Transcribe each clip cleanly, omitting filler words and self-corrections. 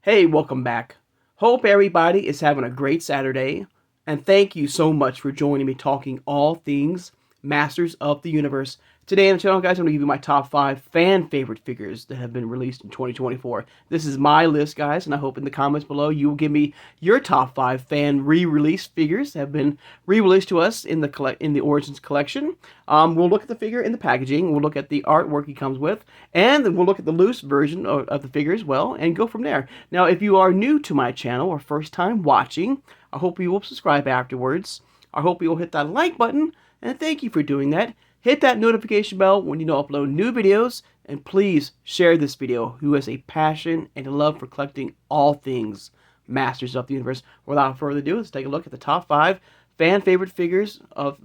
Hey, welcome back. Hope everybody is having a great Saturday, and thank you so much for joining me talking all things Masters of the Universe. Today on the channel, guys, I'm going to give you my top 5 fan favorite figures that have been released in 2024. This is my list, guys, and I hope in the comments below you will give me your top 5 fan re-release figures that have been re-released to us in the Origins collection. We'll look at the figure in the packaging, we'll look at the artwork he comes with, and then we'll look at the loose version of the figure as well, and go from there. Now, if you are new to my channel or first time watching, I hope you will subscribe afterwards. I hope you will hit that like button, and thank you for doing that. Hit that notification bell when you upload new videos, and please share this video who has a passion and a love for collecting all things Masters of the Universe. Without further ado, let's take a look at the top 5 fan favorite figures of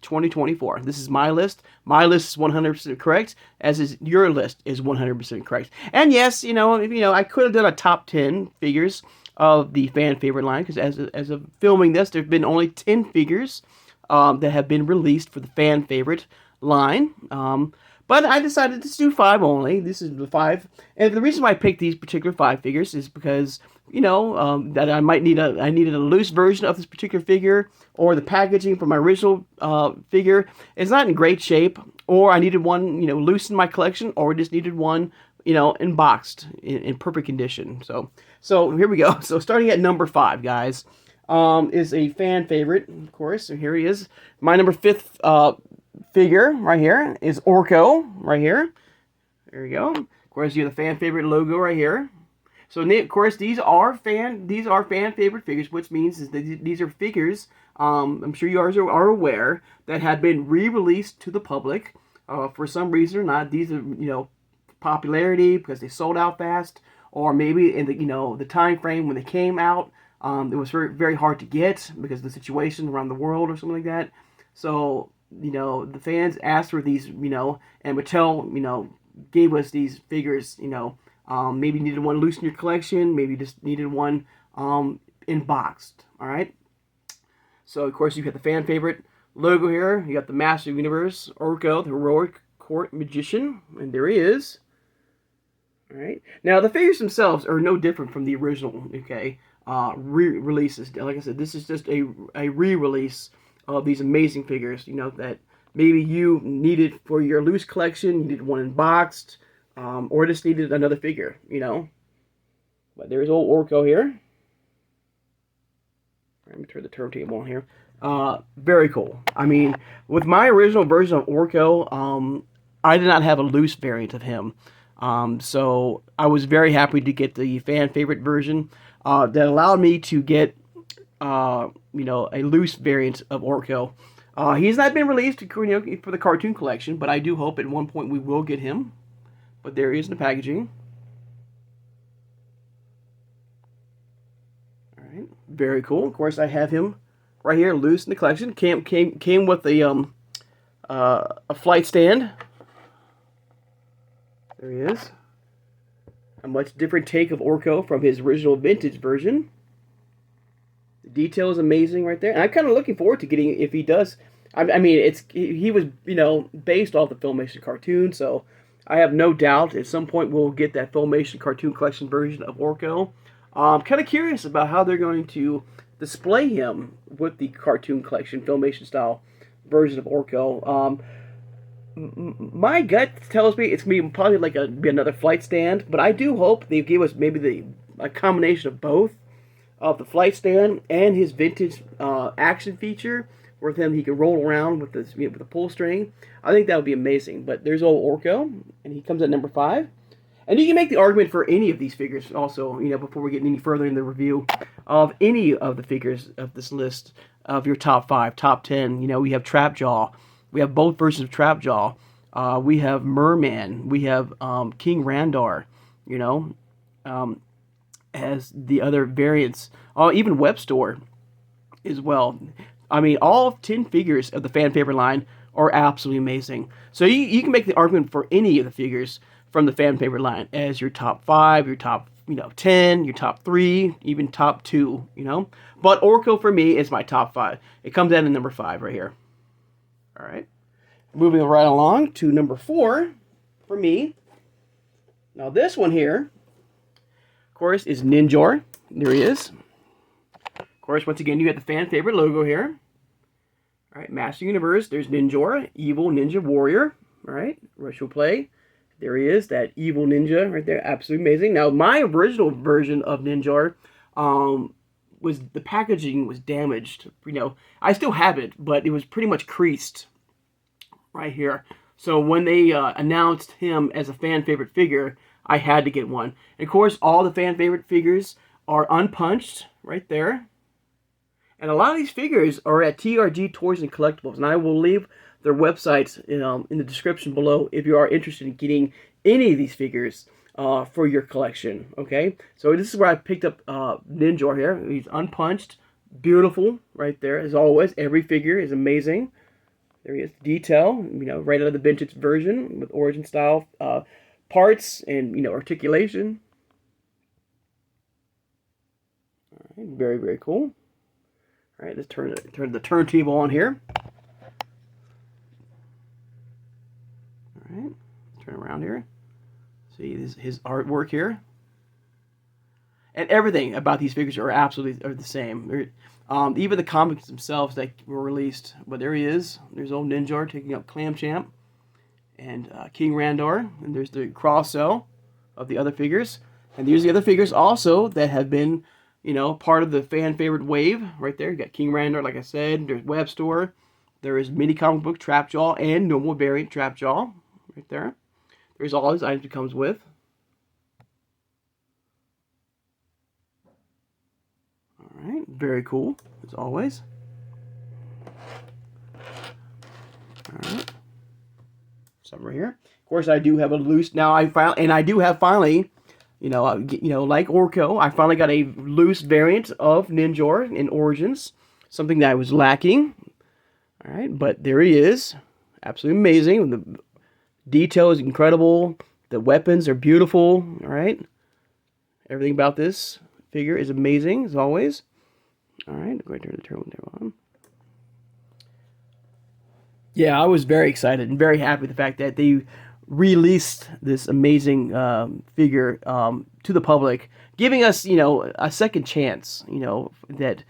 2024. This is my list. My list is 100% correct, as is your list is 100% correct. And yes, I could have done a top 10 figures of the fan favorite line, because as of filming this, there have been only 10 figures that have been released for the fan favorite line. But I decided to do 5 only. This is the 5. And the reason why I picked these particular 5 figures is because, that I needed a loose version of this particular figure, or the packaging for my original figure is not in great shape, or I needed one, loose in my collection, or just needed one, unboxed in perfect condition. So here we go. So starting at number 5, guys, is a fan favorite, of course. So here he is. My number 5th figure right here is Orko, right here. There you go. Of course, you have the fan favorite logo right here. So of course, these are fan favorite figures, which means is that these are figures. I'm sure you are aware that have been re-released to the public for some reason or not. These are popularity because they sold out fast, or maybe in the time frame when they came out, it was very, very hard to get because of the situation around the world or something like that. So the fans asked for these, and Mattel, gave us these figures, maybe needed one loose in your collection, maybe just needed one unboxed. All right. So of course you got the fan favorite logo here. You got the Master of the Universe, Orko, the heroic court magician, and there he is. All right. Now the figures themselves are no different from the original. Okay. Re-releases. Like I said, this is just a re-release of these amazing figures. That maybe you needed for your loose collection, you needed one unboxed. Or just needed another figure, But there's old Orko here. Let me turn the turntable on here. Very cool. I mean, with my original version of Orko, I did not have a loose variant of him. So I was very happy to get the fan favorite version that allowed me to get, a loose variant of Orko. He's not been released for the cartoon collection, but I do hope at one point we will get him. But there he is in the packaging. All right, very cool. Of course, I have him right here, loose in the collection. Came with a flight stand. There he is. A much different take of Orko from his original vintage version. The detail is amazing right there, and I'm kind of looking forward to getting, if he does. I mean, he was based off the Filmation cartoon, so I have no doubt at some point we'll get that Filmation cartoon collection version of Orko. I'm kind of curious about how they're going to display him with the cartoon collection Filmation style version of Orko. My gut tells me it's going to be probably like be another flight stand, but I do hope they give us maybe a combination of both, of the flight stand and his vintage action feature, where then he can roll around with the pull string. I think that would be amazing. But there's old Orko, and he comes at number 5. And you can make the argument for any of these figures also, before we get any further in the review of any of the figures of this list of your top 5, top 10. We have Trapjaw. We have both versions of Trapjaw. We have Merman. We have King Randar, as the other variants. Even Webstore as well. I mean, all 10 figures of the fan favorite line are absolutely amazing. So you can make the argument for any of the figures from the fan favorite line as your top 5, your top 10, your top 3, even top 2. But Orko for me is my top 5. It comes in at number 5 right here. All right, moving right along to number 4 for me. Now this one here, course, is Ninjor. There he is. Of course, once again, you got the fan favorite logo here. All right, Master Universe. There's Ninjor, evil ninja warrior. All right, Rush will play. There he is, that evil ninja right there. Absolutely amazing. Now, my original version of Ninjor, was the packaging was damaged. You know, I still have it, but it was pretty much creased right here. So when they announced him as a fan favorite figure, I had to get one. And of course, all the fan favorite figures are unpunched right there. And a lot of these figures are at TRG Toys and Collectibles, and I will leave their websites in the description below if you are interested in getting any of these figures for your collection. Okay, so this is where I picked up Ninjor here. He's unpunched, beautiful right there as always. Every figure is amazing. There he is, detail, you know, right out of the vintage version with origin style parts and, you know, articulation. All right, very, very cool. All right, let's turn the turntable on here. All right, turn around here. See his artwork here. And everything about these figures are absolutely the same. Even the comics themselves that were released. But there he is. There's old Ninjor taking up Clam Champ and King Randor. And there's the cross cell of the other figures. And there's the other figures also that have been, you know, part of the fan favorite wave right there. You got King Randor, like I said. There's Web Store. There is mini comic book Trapjaw and normal variant Trapjaw right there. There's all his items he comes with. All right, very cool as always. All right, something right here. Of course, I do have a loose now. I do have finally. You know, like Orko, I finally got a loose variant of Ninjor in Origins. Something that I was lacking. All right, but there he is. Absolutely amazing. The detail is incredible. The weapons are beautiful. All right. Everything about this figure is amazing, as always. All right, I'm going to turn the turbo on. Yeah, I was very excited and very happy with the fact that they released this amazing figure to the public, giving us, you know, a second chance, you know, that,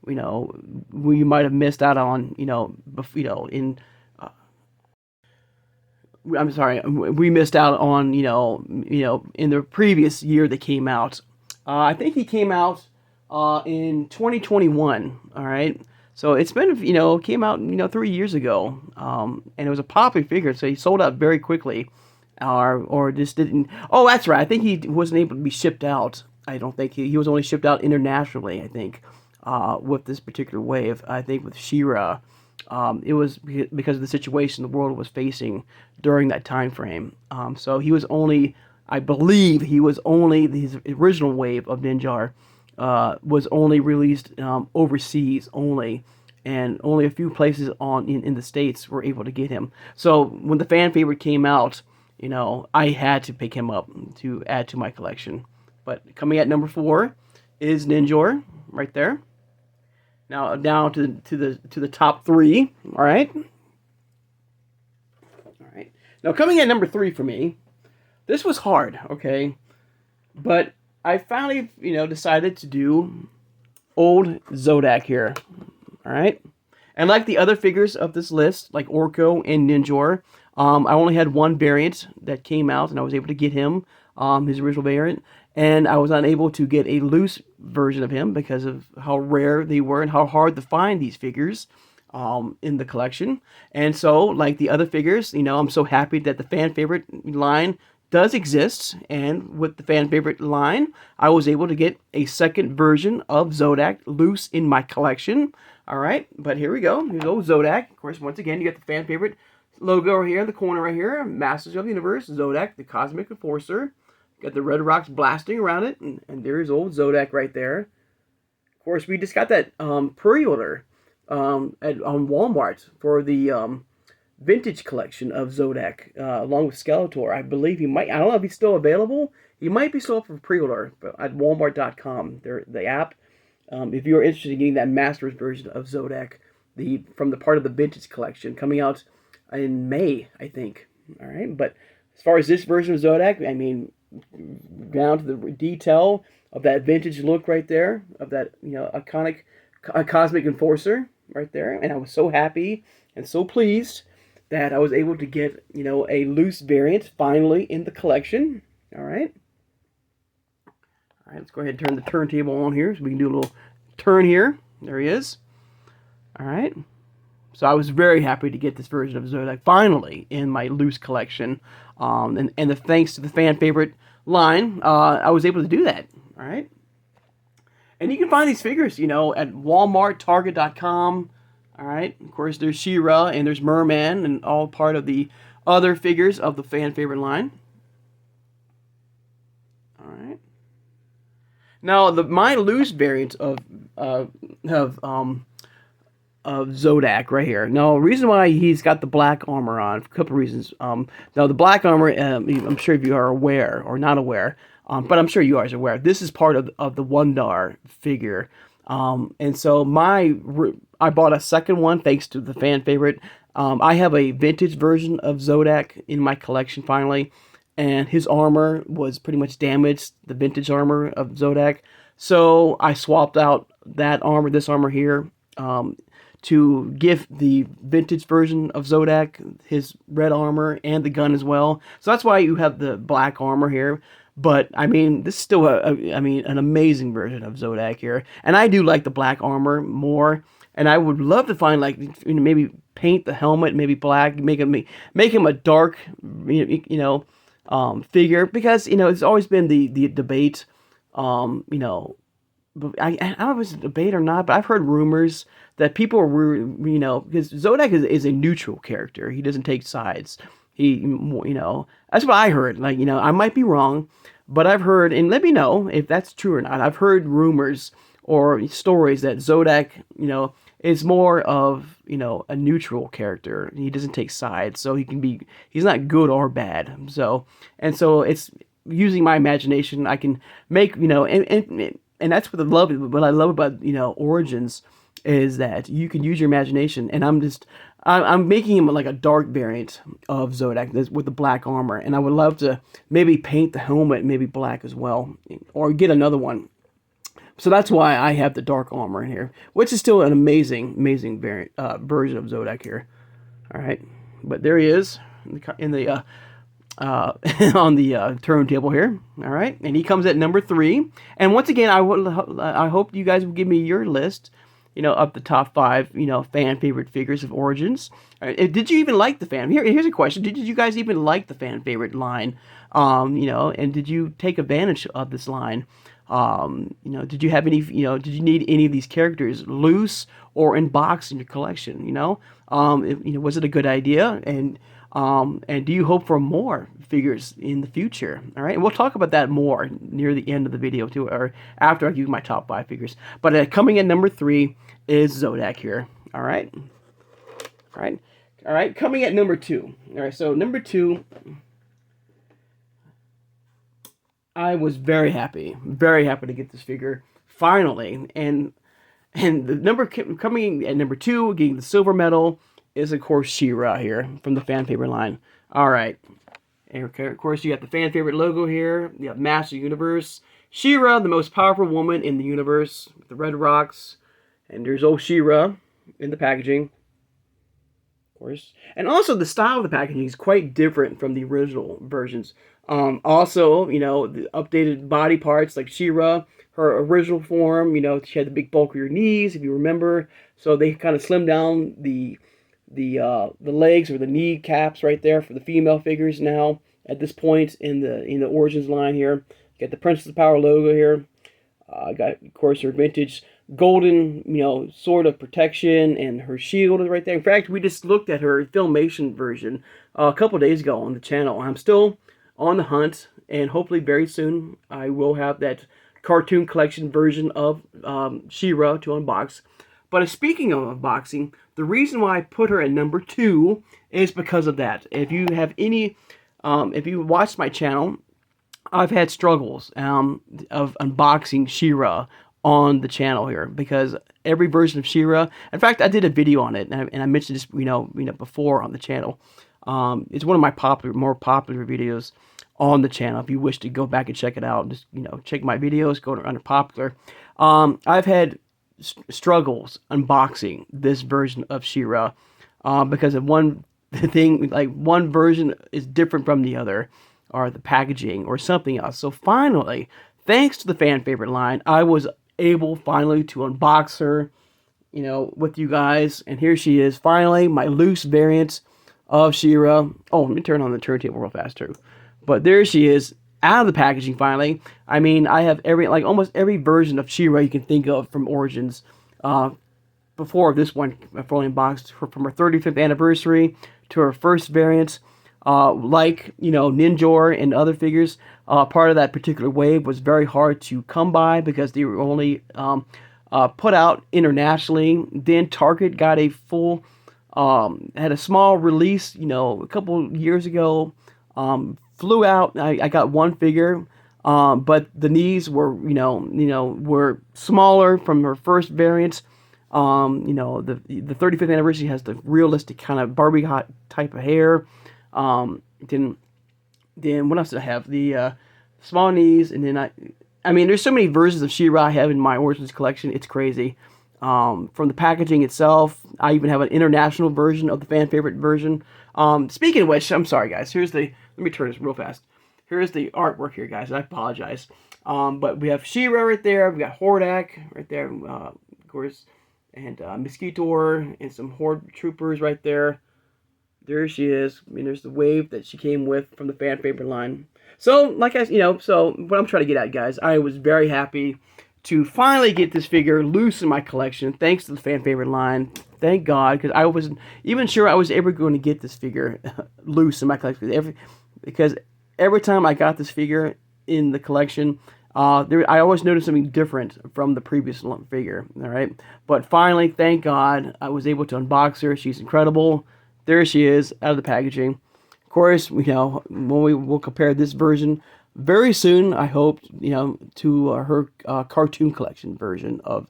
you know, we might have missed out on, I'm sorry, we missed out on, in the previous year that came out. I think he came out in 2021, all right? So it's been, came out, 3 years ago, and it was a popular figure, so he sold out very quickly, or just didn't. Oh, that's right. I think he wasn't able to be shipped out. I don't think he was only shipped out internationally, I think, with this particular wave. I think with She-Ra, it was because of the situation the world was facing during that time frame. So he was only, I believe, his original wave of Ninjor was only released overseas only, and only a few places in the States were able to get him. So when the fan favorite came out, I had to pick him up to add to my collection. But coming at number 4 is Ninjor right there. Now down to the top 3. All right. All right. Now coming at number 3 for me, this was hard. Okay, but I finally, decided to do old Zodac here. All right. And like the other figures of this list, like Orko and Ninjor, I only had one variant that came out, and I was able to get him, his original variant. And I was unable to get a loose version of him because of how rare they were and how hard to find these figures in the collection. And so, like the other figures, I'm so happy that the fan favorite line does exist, and with the fan favorite line, I was able to get a second version of Zodac loose in my collection. All right, but here we go. Here's old Zodac. Of course, once again, you got the fan favorite logo right here in the corner right here. Masters of the Universe, Zodac, the Cosmic Enforcer. Got the red rocks blasting around it, and there's old Zodac right there. Of course, we just got that pre-order on Walmart for the vintage collection of Zodac, along with Skeletor. I believe he might, I don't know if he's still available. He might be still up for pre-order at Walmart.com, the app. If you're interested in getting that Masters version of Zodac, from the part of the vintage collection, coming out in May, I think. All right, but as far as this version of Zodac, I mean, down to the detail of that vintage look right there, of that, iconic Cosmic Enforcer right there. And I was so happy and so pleased that I was able to get, a loose variant finally in the collection. All right. All right, let's go ahead and turn the turntable on here so we can do a little turn here. There he is. All right. So I was very happy to get this version of Zodac finally in my loose collection. And thanks to the fan favorite line, I was able to do that. All right. And you can find these figures, at Walmart, Target.com. All right. Of course, there's She-Ra and there's Merman and all part of the other figures of the fan favorite line. All right. Now, my loose variant of Zodac right here. Now, the reason why he's got the black armor on, a couple reasons. Now, the black armor, I'm sure if you are aware or not aware, but I'm sure you are aware, this is part of the Wondar figure. And so I bought a second one thanks to the fan favorite. I have a vintage version of Zodac in my collection finally, and his armor was pretty much damaged, the vintage armor of Zodac. So I swapped out that armor, this armor here, to give the vintage version of Zodac his red armor and the gun as well. So that's why you have the black armor here. But, I mean, this is still, an amazing version of Zodac here. And I do like the black armor more. And I would love to find, maybe paint the helmet, maybe black, make him a dark, figure. Because, it's always been the debate, but I don't know if it's a debate or not, but I've heard rumors that people are, because Zodac is a neutral character. He doesn't take sides. That's what I heard. I might be wrong, but I've heard, and let me know if that's true or not. I've heard rumors or stories that Zodac, is more of, a neutral character. He doesn't take sides, so he's not good or bad. So it's using my imagination. I can make, and that's what I love about, Origins, is that you can use your imagination. And I'm making him like a dark variant of Zodac with the black armor. And I would love to maybe paint the helmet maybe black as well, or get another one. So that's why I have the dark armor in here, which is still an amazing variant version of Zodac here. All right, but there he is in the on the turntable here. All right, and he comes at number 3. And once again, I hope you guys will give me your list, of the top 5, fan favorite figures of Origins. Did you even like the fan? Here's a question: Did you guys even like the fan favorite line? And did you take advantage of this line? Did you have any? Did you need any of these characters loose or in box in your collection? Was it a good idea? And do you hope for more figures in the future? All right, and we'll talk about that more near the end of the video too, or after I give you my top 5 figures. But coming in number 3 is Zodac here. All right. Coming at number 2. All right, so number 2. I was very happy to get this figure finally, and the coming at number 2, getting the silver medal, is of course She-Ra here from the fan favorite line. All right, and of course you got the fan favorite logo here. You have Master Universe, She-Ra, the most powerful woman in the universe, with the red rocks, and there's old She-Ra in the packaging, of course. And also the style of the packaging is quite different from the original versions. Also, the updated body parts, like She-Ra, her original form, she had the big bulkier knees, if you remember. So they kind of slimmed down the legs or the knee caps right there for the female figures now at this point in the Origins line here. You got the Princess of Power logo here. Got, of course, her vintage golden, sword of protection, and her shield is right there. In fact, we just looked at her Filmation version a couple days ago on the channel. I'm still on the hunt, and hopefully very soon I will have that cartoon collection version of She-Ra to unbox. But speaking of unboxing, the reason why I put her at number 2 is because of that. If you have if you watched my channel, I've had struggles of unboxing She-Ra on the channel here, because every version of She-Ra, in fact, I did a video on it, and I mentioned this, before on the channel. It's one of my more popular videos. on the channel. If you wish to go back and check it out, just check my videos. Go to under popular. I've had struggles unboxing this version of She-Ra because of one thing, like one version is different from the other, or the packaging, or something else. So finally, thanks to the fan favorite line, I was able finally to unbox her, with you guys. And here she is, finally, my loose variant of She-Ra. Oh, let me turn on the turntable real fast too. But there she is, out of the packaging finally. I mean, I have almost every version of She-Ra you can think of from Origins. Before this one, fully unboxed, from her 35th anniversary to her first variant. Ninjor and other figures, part of that particular wave was very hard to come by because they were only put out internationally. Then Target got a full, had a small release, a couple years ago. Flew out. I got one figure, but the knees were, were smaller from her first variants. The 35th anniversary has the realistic kind of Barbie hot type of hair. Then what else did I have? The small knees, and then I mean, there's so many versions of She-Ra I have in my Origins collection. It's crazy. From the packaging itself, I even have an international version of the fan favorite version. Speaking of which, I'm sorry guys. Let me turn this real fast. Here's the artwork here, guys. I apologize. But we have She-Ra right there. We got Zodac right there, of course, and Mosquitor and some Horde troopers right there. There she is. I mean, there's the wave that she came with from the fan favorite line. So, so what I'm trying to get at, guys, I was very happy to finally get this figure loose in my collection, thanks to the fan favorite line. Thank God, because I wasn't even sure I was ever going to get this figure loose in my collection. Because every time I got this figure in the collection, I always noticed something different from the previous figure. All right, but finally, thank God, I was able to unbox her. She's incredible. There she is, out of the packaging. Of course, when we'll compare this version very soon, I hope, to her cartoon collection version of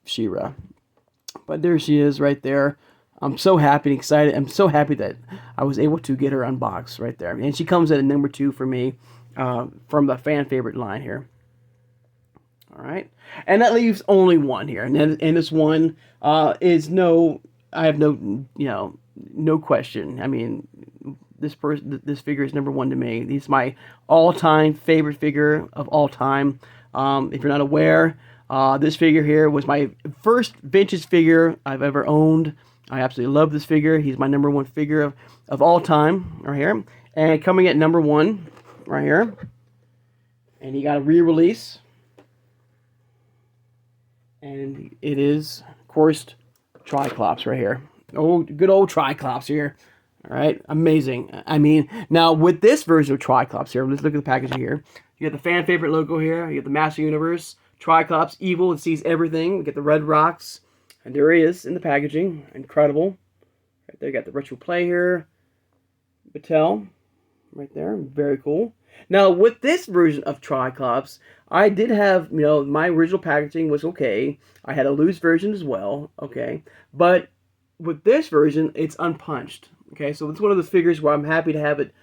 She-Ra. But there she is right there. I'm so happy and excited. I'm so happy that I was able to get her unboxed right there. And she comes at a number 2 for me from the fan favorite line here. All right. And that leaves only one here. And this one is I have no question. I mean, this figure is number 1 to me. He's my all-time favorite figure of all time. If you're not aware, this figure here was my first vintage figure I've ever owned. I absolutely love this figure. He's my number 1 figure of all time, right here. And coming at number 1, right here. And he got a re-release. And it is, of course, Tri-Klops right here. Oh, good old Tri-Klops here. All right, amazing. I mean, now with this version of Tri-Klops here, let's look at the packaging here. You got the fan favorite logo here. You got the Master Universe. Tri-Klops, evil and sees everything. You get the red rocks. And there he is in the packaging. Incredible. Right there, you got the retro play here. Mattel. Right there. Very cool. Now, with this version of Tri-Klops, I did have, my original packaging was okay. I had a loose version as well. Okay. But with this version, it's unpunched. Okay, so it's one of those figures where I'm happy to have it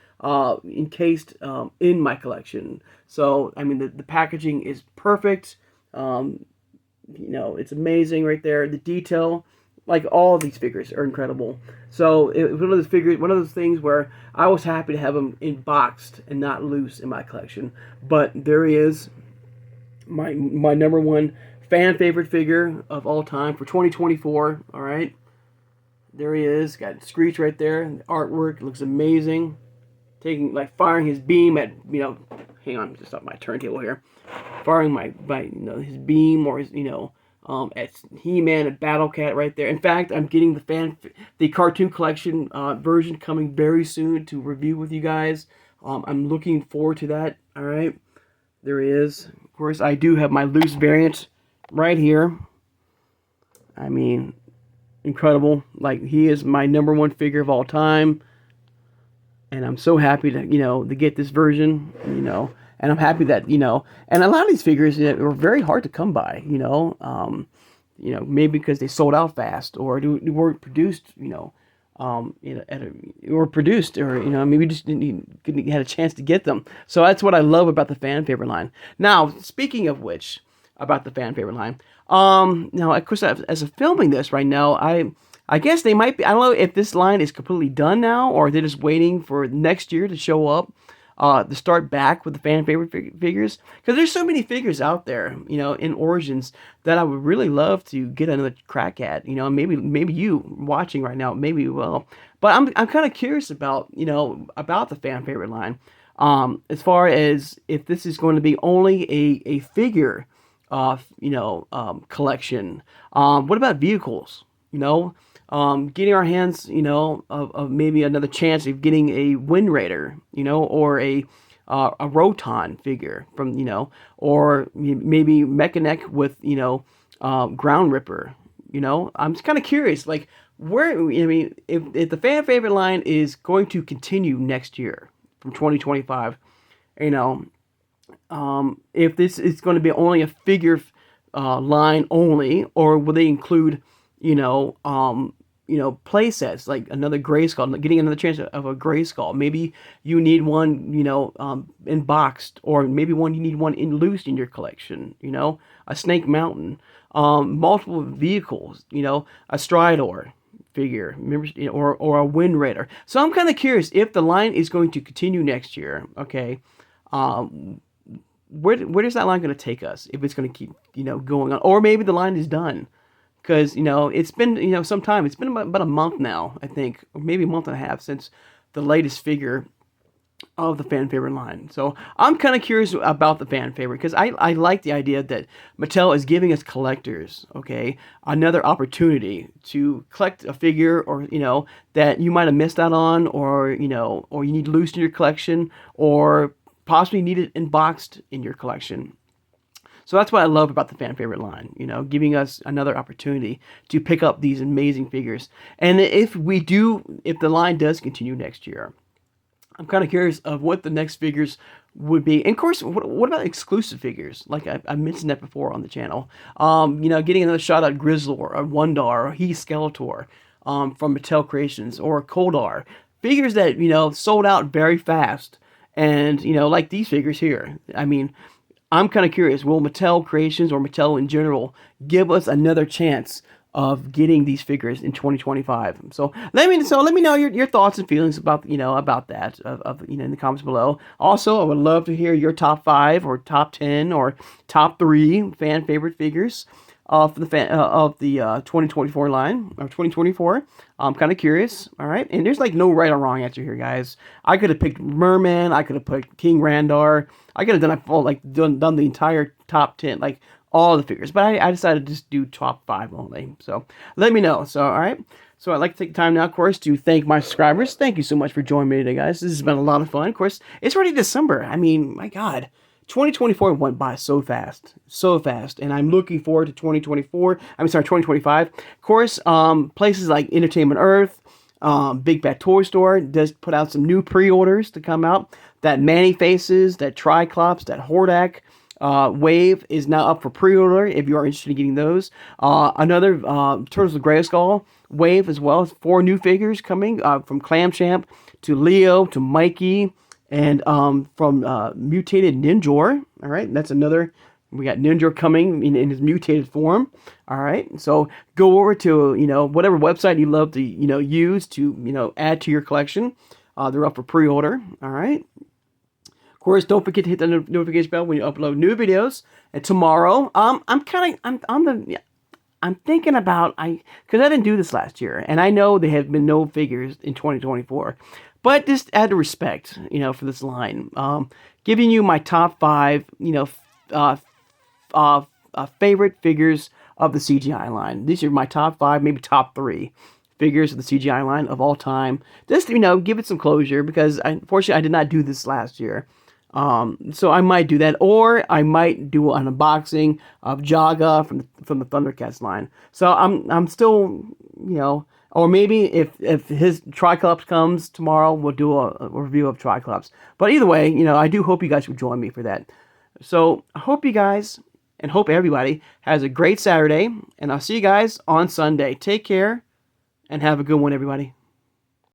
encased in my collection. So, I mean, the packaging is perfect. It's amazing right there. The detail, like all of these figures, are incredible. So, it was one of those things where I was happy to have them boxed and not loose in my collection. But there he is, my number 1 fan favorite figure of all time for 2024. All right. There he is, got Screech right there. The artwork looks amazing. Firing his beam at, hang on, just stop my turntable here. Firing his beam, or his, at He-Man and Battle Cat right there. In fact, I'm getting the cartoon collection version coming very soon to review with you guys. I'm looking forward to that. All right, there he is. Of course, I do have my loose variant right here. I mean, incredible. Like, he is my number 1 figure of all time, and I'm so happy to to get this version, and I'm happy that and a lot of these figures were very hard to come by, maybe because they sold out fast, or they weren't produced or produced, or maybe just didn't had a chance to get them. So that's what I love about the fan favorite line. Now, speaking of which, about the fan favorite line, now of course as of filming this right now, I guess they might be. I don't know if this line is completely done now, or they're just waiting for next year to show up. To start back with the fan favorite figures, because there's so many figures out there, in Origins, that I would really love to get another crack at. Maybe you watching right now, maybe you will. But I'm kind of curious about about the fan favorite line, as far as if this is going to be only a figure, collection. What about vehicles? Getting our hands, of maybe another chance of getting a Wind Raider, or a Roton figure from, or maybe Mechanic with, Ground Ripper. I'm just kind of curious, like, where, I mean, if the fan favorite line is going to continue next year from 2025, if this is going to be only a figure line only, or will they include, play sets, like another Grayskull, getting another chance of a Grayskull. Maybe you need one, in boxed, or maybe you need one in loose in your collection, a Snake Mountain, multiple vehicles, a Stridor figure, or a Wind Raider. So I'm kind of curious if the line is going to continue next year, okay, where is that line going to take us, if it's going to keep, going on, or maybe the line is done. Because, it's been, some time. It's been about a month now, I think, or maybe a month and a half since the latest figure of the fan favorite line. So I'm kind of curious about the fan favorite, because I like the idea that Mattel is giving us collectors, okay, another opportunity to collect a figure, or, that you might have missed out on, or, or you need loose in your collection, or possibly need it unboxed in your collection. So that's what I love about the fan favorite line, giving us another opportunity to pick up these amazing figures. And if the line does continue next year, I'm kind of curious of what the next figures would be. And of course, what about exclusive figures? Like I mentioned that before on the channel. Getting another shot at Grizzlor, or Wundar, or He Skeletor, from Mattel Creations, or Koldar. Figures that, sold out very fast. And, like these figures here. I mean, I'm kind of curious, will Mattel Creations, or Mattel in general, give us another chance of getting these figures in 2025? So let me know your thoughts and feelings about about that in the comments below. Also, I would love to hear your top 5 or top 10 or top 3 fan favorite figures of the 2024 line, or 2024. I'm kind of curious. All right, and there's like no right or wrong answer here, guys. I could have picked Merman. I could have picked King Randar. I could have done the entire top 10, like all the figures, but I decided to just do top 5 only. So let me know. So all right. So I'd like to take time now, of course, to thank my subscribers. Thank you so much for joining me today, guys. This has been a lot of fun. Of course, it's already December. I mean, my God. 2024 went by so fast, and I'm looking forward to 2025. Of course, places like Entertainment Earth, Big Bad Toy Store does put out some new pre-orders to come out. That Manny Faces, that Tri-Klops, that Hordak wave is now up for pre-order if you are interested in getting those. Another Turtles of Grayskull wave as well. 4 new figures coming from Clamchamp to Leo to Mikey. And from mutated Ninjor, all right, that's another. We got Ninjor coming in his mutated form, all right. So go over to whatever website you love to use to add to your collection. They're up for pre-order, all right. Of course, don't forget to hit the notification bell when you upload new videos. And tomorrow, I'm thinking about because I didn't do this last year, and I know there have been no figures in 2024. But just out of respect, for this line, giving you my top 5, favorite figures of the CGI line. These are my top 5, maybe top 3 figures of the CGI line of all time. Just, give it some closure, because unfortunately I did not do this last year. So I might do that, or I might do an unboxing of Jaga from the Thundercats line. So I'm still, or maybe if his Tri-Klops comes tomorrow, we'll do a review of Tri-Klops. But either way, I do hope you guys would join me for that. So I hope you guys, and hope everybody, has a great Saturday. And I'll see you guys on Sunday. Take care, and have a good one, everybody.